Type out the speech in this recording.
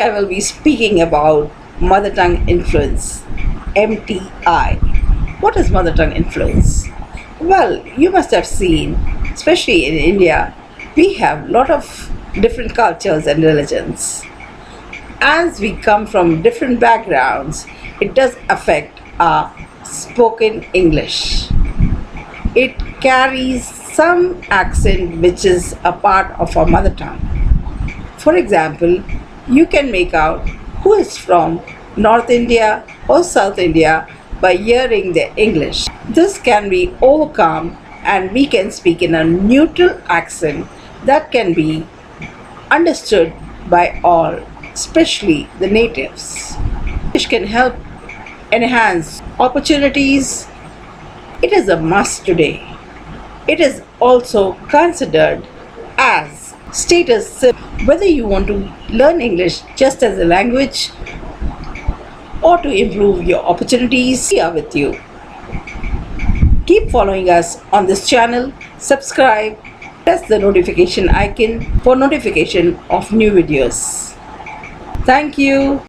I will be speaking about mother tongue influence, MTI. What is mother tongue influence? Well, you must have seen, especially in India, we have a lot of different cultures and religions. As we come from different backgrounds, it does affect our spoken English. It carries some accent which is a part of our mother tongue. For example, you can make out who is from North India or South India by hearing their English. This can be overcome and we can speak in a neutral accent that can be understood by all, especially the natives. English can help enhance opportunities. It is a must today. It is also considered as status symbol. Whether you want to learn English just as a language or to improve your opportunities, we are with you. Keep following us on this channel, subscribe, press the notification icon for notification of new videos. Thank you.